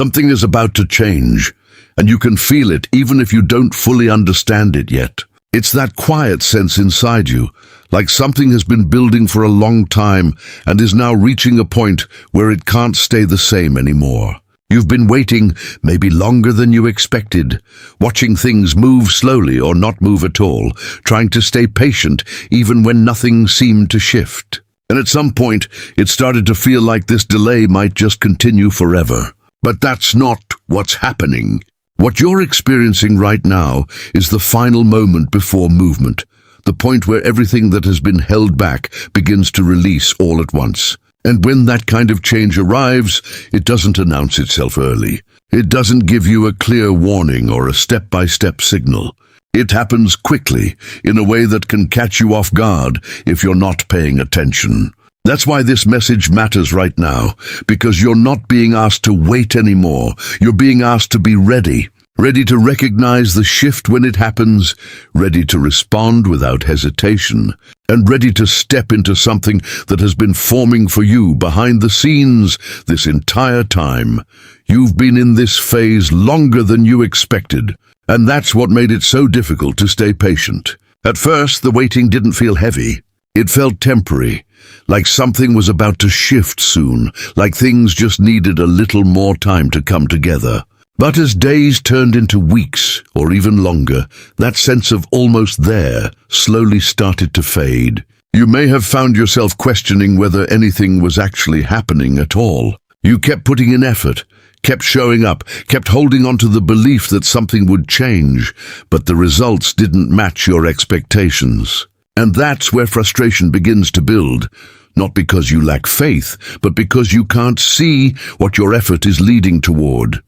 Something is about to change, and you can feel it even if you don't fully understand it yet. It's that quiet sense inside you, like something has been building for a long time and is now reaching a point where it can't stay the same anymore. You've been waiting maybe longer than you expected, watching things move slowly or not move at all, trying to stay patient even when nothing seemed to shift. And at some point, it started to feel like this delay might just continue forever. But that's not what's happening. What you're experiencing right now is the final moment before movement, the point where everything that has been held back begins to release all at once. And when that kind of change arrives, it doesn't announce itself early. It doesn't give you a clear warning or a step-by-step signal. It happens quickly, in a way that can catch you off guard if you're not paying attention. That's why this message matters right now, because you're not being asked to wait anymore. You're being asked to be ready. Ready to recognize the shift when it happens, ready to respond without hesitation, and ready to step into something that has been forming for you behind the scenes this entire time. You've been in this phase longer than you expected, and that's what made it so difficult to stay patient. At first, the waiting didn't feel heavy. It felt temporary, like something was about to shift soon, like things just needed a little more time to come together. But as days turned into weeks, or even longer, that sense of almost there slowly started to fade. You may have found yourself questioning whether anything was actually happening at all. You kept putting in effort, kept showing up, kept holding on to the belief that something would change, but the results didn't match your expectations. And that's where frustration begins to build, not because you lack faith, but because you can't see what your effort is leading toward.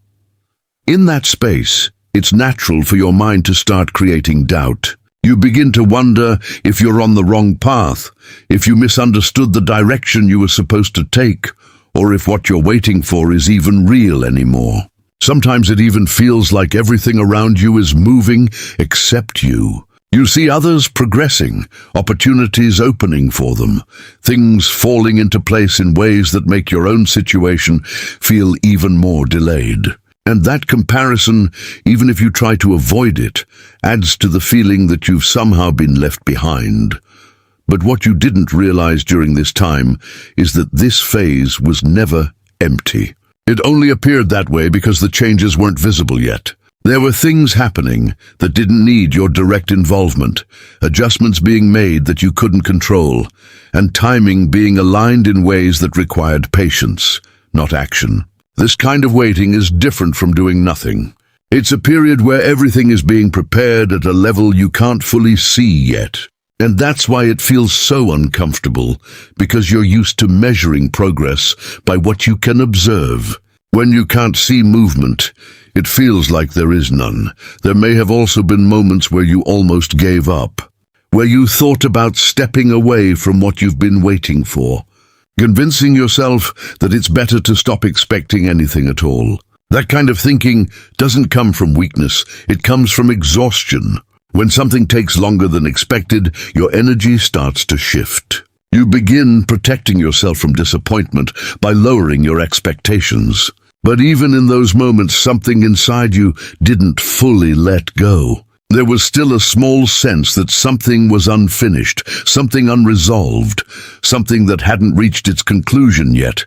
In that space, it's natural for your mind to start creating doubt. You begin to wonder if you're on the wrong path, if you misunderstood the direction you were supposed to take, or if what you're waiting for is even real anymore. Sometimes it even feels like everything around you is moving except you. You see others progressing, opportunities opening for them, things falling into place in ways that make your own situation feel even more delayed. And that comparison, even if you try to avoid it, adds to the feeling that you've somehow been left behind. But what you didn't realize during this time is that this phase was never empty. It only appeared that way because the changes weren't visible yet. There were things happening that didn't need your direct involvement, adjustments being made that you couldn't control, and timing being aligned in ways that required patience, not action. This kind of waiting is different from doing nothing. It's a period where everything is being prepared at a level you can't fully see yet. And that's why it feels so uncomfortable, because you're used to measuring progress by what you can observe. When you can't see movement, it feels like there is none. There may have also been moments where you almost gave up, where you thought about stepping away from what you've been waiting for, convincing yourself that it's better to stop expecting anything at all. That kind of thinking doesn't come from weakness, it comes from exhaustion. When something takes longer than expected, your energy starts to shift. You begin protecting yourself from disappointment by lowering your expectations. But even in those moments, something inside you didn't fully let go. There was still a small sense that something was unfinished, something unresolved, something that hadn't reached its conclusion yet.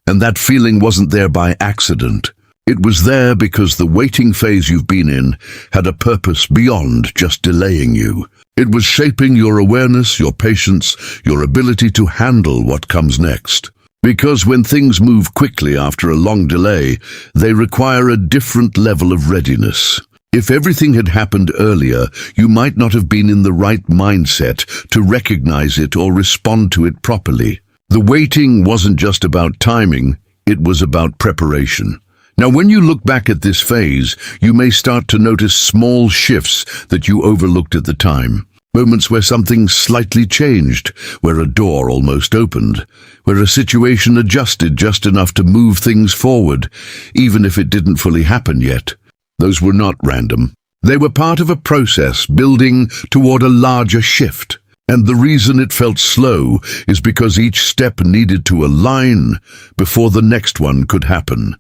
And that feeling wasn't there by accident. It was there because the waiting phase you've been in had a purpose beyond just delaying you. It was shaping your awareness, your patience, your ability to handle what comes next. Because when things move quickly after a long delay, they require a different level of readiness. If everything had happened earlier, you might not have been in the right mindset to recognize it or respond to it properly. The waiting wasn't just about timing, it was about preparation. Now, when you look back at this phase, you may start to notice small shifts that you overlooked at the time. Moments where something slightly changed, where a door almost opened, where a situation adjusted just enough to move things forward, even if it didn't fully happen yet. Those were not random. They were part of a process building toward a larger shift. And the reason it felt slow is because each step needed to align before the next one could happen.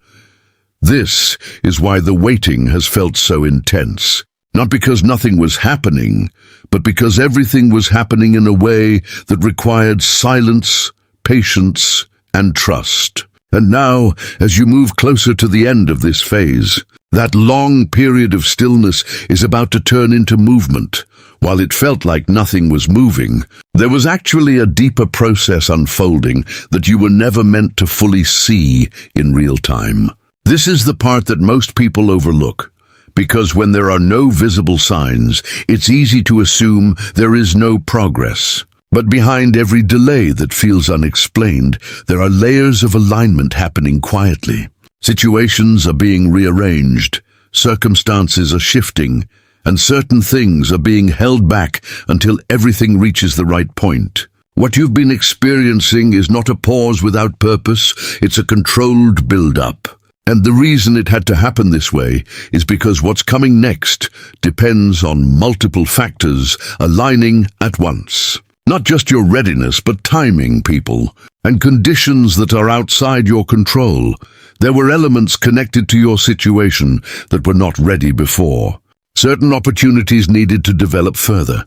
This is why the waiting has felt so intense. Not because nothing was happening, but because everything was happening in a way that required silence, patience, and trust. And now, as you move closer to the end of this phase, that long period of stillness is about to turn into movement. While it felt like nothing was moving, there was actually a deeper process unfolding that you were never meant to fully see in real time. This is the part that most people overlook, because when there are no visible signs, it's easy to assume there is no progress. But behind every delay that feels unexplained, there are layers of alignment happening quietly. Situations are being rearranged, circumstances are shifting, and certain things are being held back until everything reaches the right point. What you've been experiencing is not a pause without purpose, it's a controlled build-up. And the reason it had to happen this way is because what's coming next depends on multiple factors aligning at once. Not just your readiness, but timing, people, and conditions that are outside your control. There were elements connected to your situation that were not ready before. Certain opportunities needed to develop further.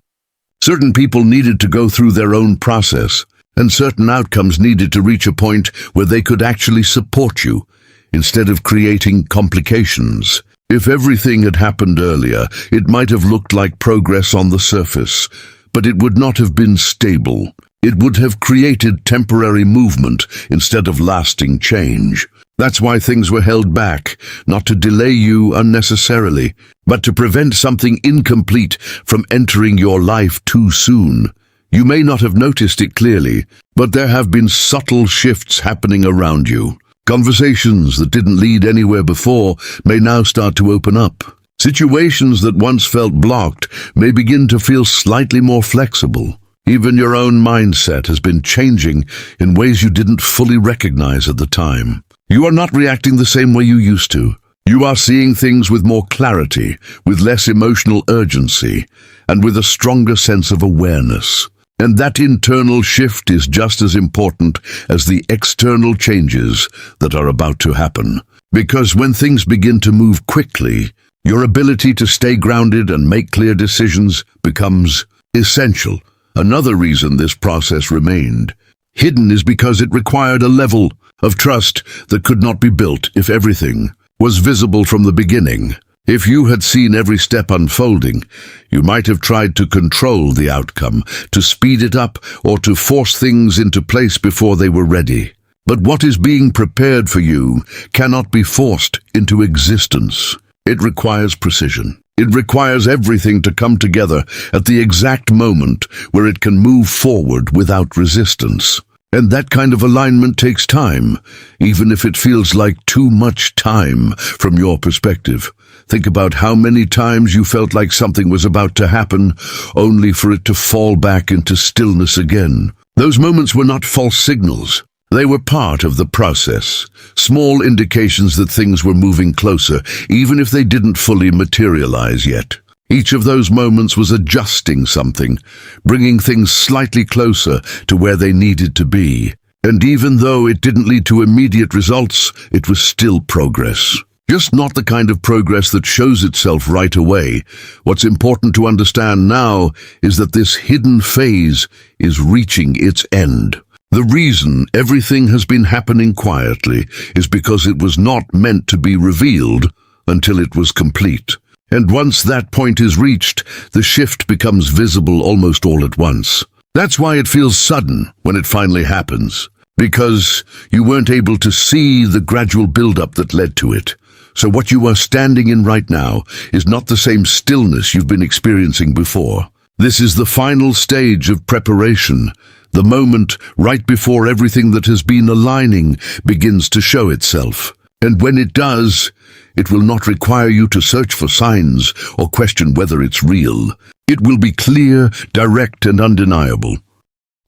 Certain people needed to go through their own process, and certain outcomes needed to reach a point where they could actually support you, instead of creating complications. If everything had happened earlier, it might have looked like progress on the surface, but it would not have been stable. It would have created temporary movement instead of lasting change. That's why things were held back, not to delay you unnecessarily, but to prevent something incomplete from entering your life too soon. You may not have noticed it clearly, but there have been subtle shifts happening around you. Conversations that didn't lead anywhere before may now start to open up. Situations that once felt blocked may begin to feel slightly more flexible. Even your own mindset has been changing in ways you didn't fully recognize at the time. You are not reacting the same way you used to. You are seeing things with more clarity, with less emotional urgency, and with a stronger sense of awareness. And that internal shift is just as important as the external changes that are about to happen. Because when things begin to move quickly, your ability to stay grounded and make clear decisions becomes essential. Another reason this process remained hidden is because it required a level of trust that could not be built if everything was visible from the beginning. If you had seen every step unfolding, you might have tried to control the outcome, to speed it up, or to force things into place before they were ready. But what is being prepared for you cannot be forced into existence. It requires precision. It requires everything to come together at the exact moment where it can move forward without resistance. And that kind of alignment takes time, even if it feels like too much time from your perspective. Think about how many times you felt like something was about to happen, only for it to fall back into stillness again. Those moments were not false signals. They were part of the process, small indications that things were moving closer, even if they didn't fully materialize yet. Each of those moments was adjusting something, bringing things slightly closer to where they needed to be. And even though it didn't lead to immediate results, it was still progress. Just not the kind of progress that shows itself right away. What's important to understand now is that this hidden phase is reaching its end. The reason everything has been happening quietly is because it was not meant to be revealed until it was complete. And once that point is reached, the shift becomes visible almost all at once. That's why it feels sudden when it finally happens, because you weren't able to see the gradual build-up that led to it. So what you are standing in right now is not the same stillness you've been experiencing before. This is the final stage of preparation, the moment right before everything that has been aligning begins to show itself. And when it does, it will not require you to search for signs or question whether it's real. It will be clear, direct, and undeniable.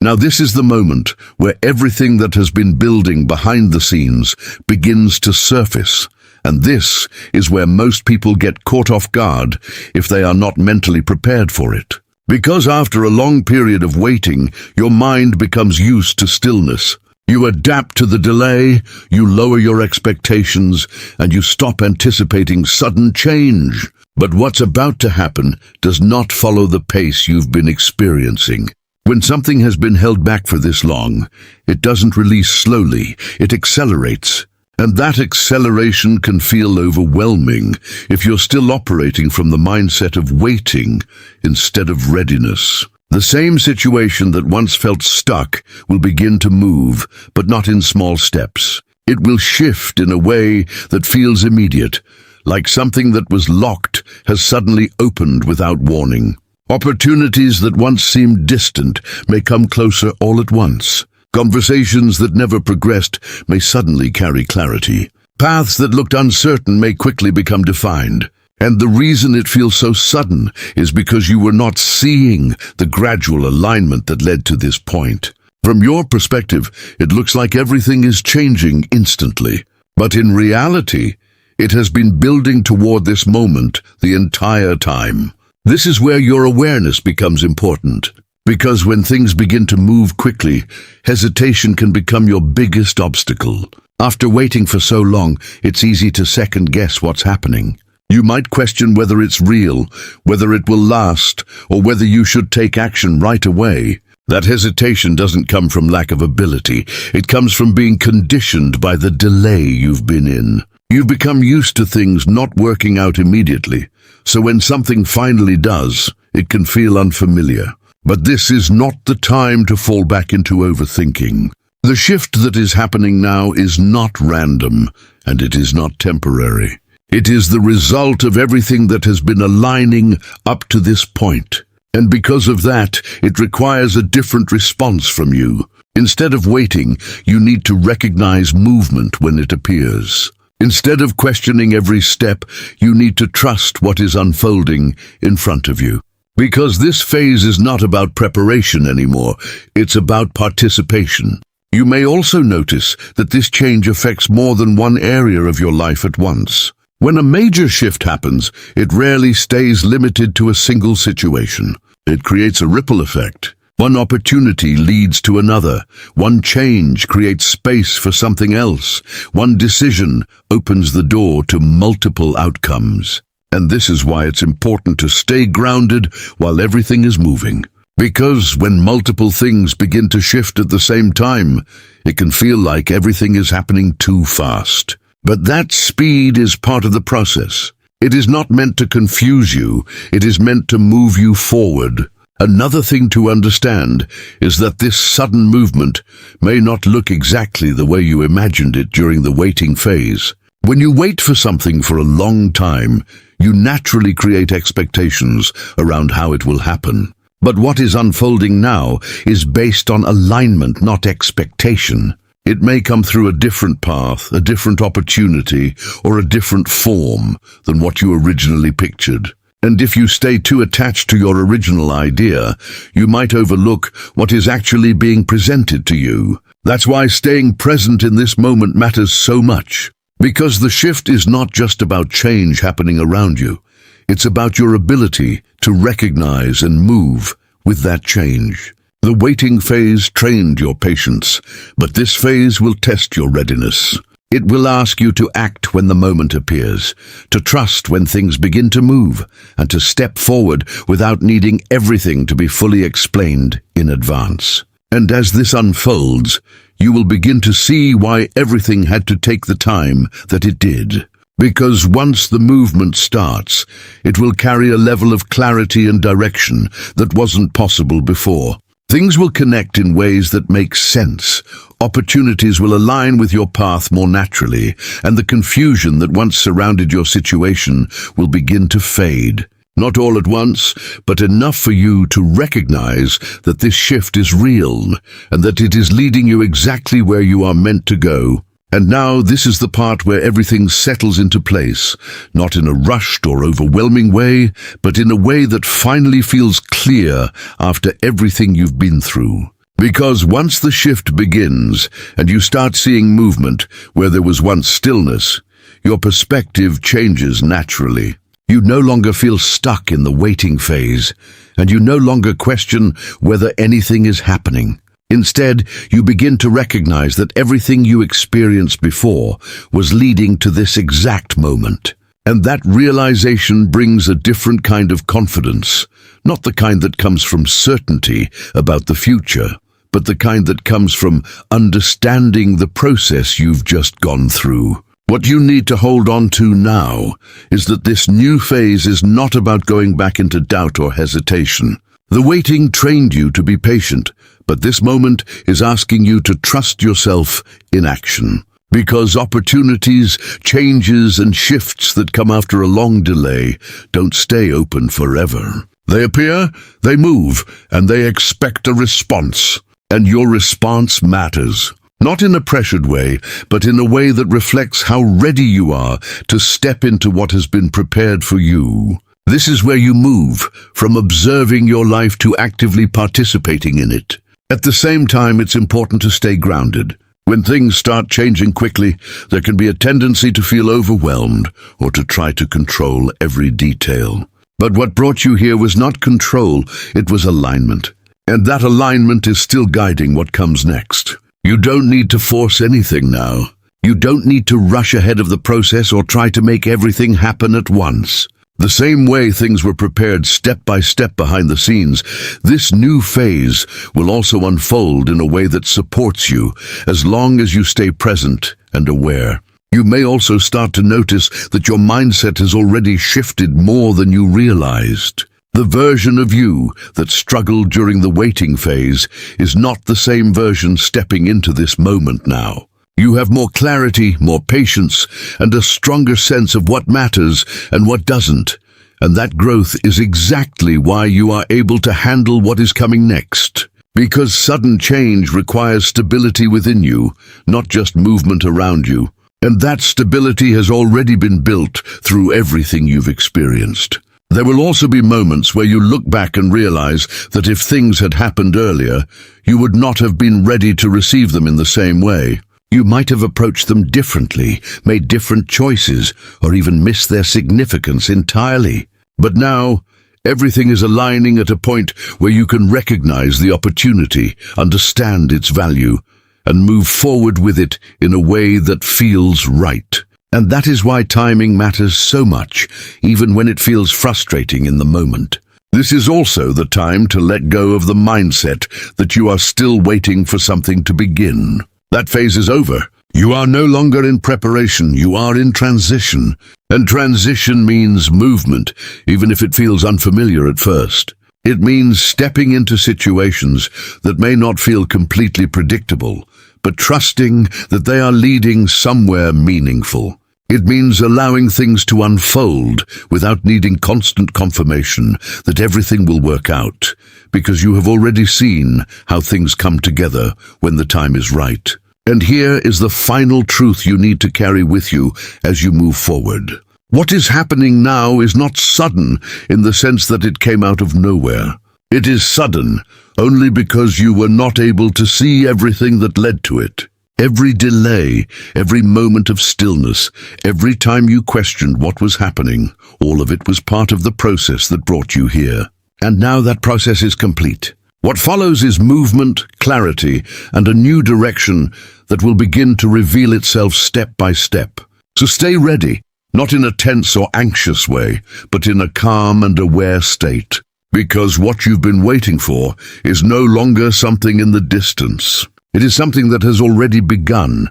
Now this is the moment where everything that has been building behind the scenes begins to surface. And this is where most people get caught off guard if they are not mentally prepared for it. Because after a long period of waiting, your mind becomes used to stillness. You adapt to the delay, you lower your expectations, and you stop anticipating sudden change. But what's about to happen does not follow the pace you've been experiencing. When something has been held back for this long, it doesn't release slowly, it accelerates. And that acceleration can feel overwhelming if you're still operating from the mindset of waiting instead of readiness. The same situation that once felt stuck will begin to move, but not in small steps. It will shift in a way that feels immediate, like something that was locked has suddenly opened without warning. Opportunities that once seemed distant may come closer all at once. Conversations that never progressed may suddenly carry clarity. Paths that looked uncertain may quickly become defined. And the reason it feels so sudden is because you were not seeing the gradual alignment that led to this point. From your perspective, it looks like everything is changing instantly. But in reality, it has been building toward this moment the entire time. This is where your awareness becomes important. Because when things begin to move quickly, hesitation can become your biggest obstacle. After waiting for so long, it's easy to second-guess what's happening. You might question whether it's real, whether it will last, or whether you should take action right away. That hesitation doesn't come from lack of ability. It comes from being conditioned by the delay you've been in. You've become used to things not working out immediately, so when something finally does, it can feel unfamiliar. But this is not the time to fall back into overthinking. The shift that is happening now is not random, and it is not temporary. It is the result of everything that has been aligning up to this point. And because of that, it requires a different response from you. Instead of waiting, you need to recognize movement when it appears. Instead of questioning every step, you need to trust what is unfolding in front of you. Because this phase is not about preparation anymore, it's about participation. You may also notice that this change affects more than one area of your life at once. When a major shift happens, it rarely stays limited to a single situation. It creates a ripple effect. One opportunity leads to another. One change creates space for something else. One decision opens the door to multiple outcomes. And this is why it's important to stay grounded while everything is moving. Because when multiple things begin to shift at the same time, it can feel like everything is happening too fast. But that speed is part of the process. It is not meant to confuse you, it is meant to move you forward. Another thing to understand is that this sudden movement may not look exactly the way you imagined it during the waiting phase. When you wait for something for a long time, you naturally create expectations around how it will happen. But what is unfolding now is based on alignment, not expectation. It may come through a different path, a different opportunity, or a different form than what you originally pictured. And if you stay too attached to your original idea, you might overlook what is actually being presented to you. That's why staying present in this moment matters so much. Because the shift is not just about change happening around you. It's about your ability to recognize and move with that change. The waiting phase trained your patience, but this phase will test your readiness. It will ask you to act when the moment appears, to trust when things begin to move, and to step forward without needing everything to be fully explained in advance. And as this unfolds, you will begin to see why everything had to take the time that it did. Because once the movement starts, it will carry a level of clarity and direction that wasn't possible before. Things will connect in ways that make sense. Opportunities will align with your path more naturally, and the confusion that once surrounded your situation will begin to fade. Not all at once, but enough for you to recognize that this shift is real, and that it is leading you exactly where you are meant to go. And now this is the part where everything settles into place, not in a rushed or overwhelming way, but in a way that finally feels clear after everything you've been through. Because once the shift begins, and you start seeing movement where there was once stillness, your perspective changes naturally. You no longer feel stuck in the waiting phase, and you no longer question whether anything is happening. Instead, you begin to recognize that everything you experienced before was leading to this exact moment. And that realization brings a different kind of confidence, not the kind that comes from certainty about the future, but the kind that comes from understanding the process you've just gone through. What you need to hold on to now is that this new phase is not about going back into doubt or hesitation. The waiting trained you to be patient, but this moment is asking you to trust yourself in action. Because opportunities, changes, and shifts that come after a long delay don't stay open forever. They appear, they move, and they expect a response. And your response matters. Not in a pressured way, but in a way that reflects how ready you are to step into what has been prepared for you. This is where you move from observing your life to actively participating in it. At the same time, it's important to stay grounded. When things start changing quickly, there can be a tendency to feel overwhelmed or to try to control every detail. But what brought you here was not control, it was alignment. And that alignment is still guiding what comes next. You don't need to force anything now. You don't need to rush ahead of the process or try to make everything happen at once. The same way things were prepared step by step behind the scenes, this new phase will also unfold in a way that supports you as long as you stay present and aware. You may also start to notice that your mindset has already shifted more than you realized. The version of you that struggled during the waiting phase is not the same version stepping into this moment now. You have more clarity, more patience, and a stronger sense of what matters and what doesn't. And that growth is exactly why you are able to handle what is coming next. Because sudden change requires stability within you, not just movement around you. And that stability has already been built through everything you've experienced. There will also be moments where you look back and realize that if things had happened earlier, you would not have been ready to receive them in the same way. You might have approached them differently, made different choices, or even missed their significance entirely. But now, everything is aligning at a point where you can recognize the opportunity, understand its value, and move forward with it in a way that feels right. And that is why timing matters so much, even when it feels frustrating in the moment. This is also the time to let go of the mindset that you are still waiting for something to begin. That phase is over. You are no longer in preparation, you are in transition. And transition means movement, even if it feels unfamiliar at first. It means stepping into situations that may not feel completely predictable, but trusting that they are leading somewhere meaningful. It means allowing things to unfold without needing constant confirmation that everything will work out, because you have already seen how things come together when the time is right. And here is the final truth you need to carry with you as you move forward. What is happening now is not sudden in the sense that it came out of nowhere. It is sudden only because you were not able to see everything that led to it. Every delay, every moment of stillness, every time you questioned what was happening, all of it was part of the process that brought you here. And now that process is complete. What follows is movement, clarity, and a new direction that will begin to reveal itself step by step. So stay ready, not in a tense or anxious way, but in a calm and aware state. Because what you've been waiting for is no longer something in the distance. It is something that has already begun,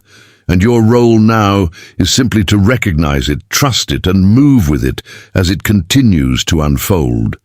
and your role now is simply to recognize it, trust it, and move with it as it continues to unfold.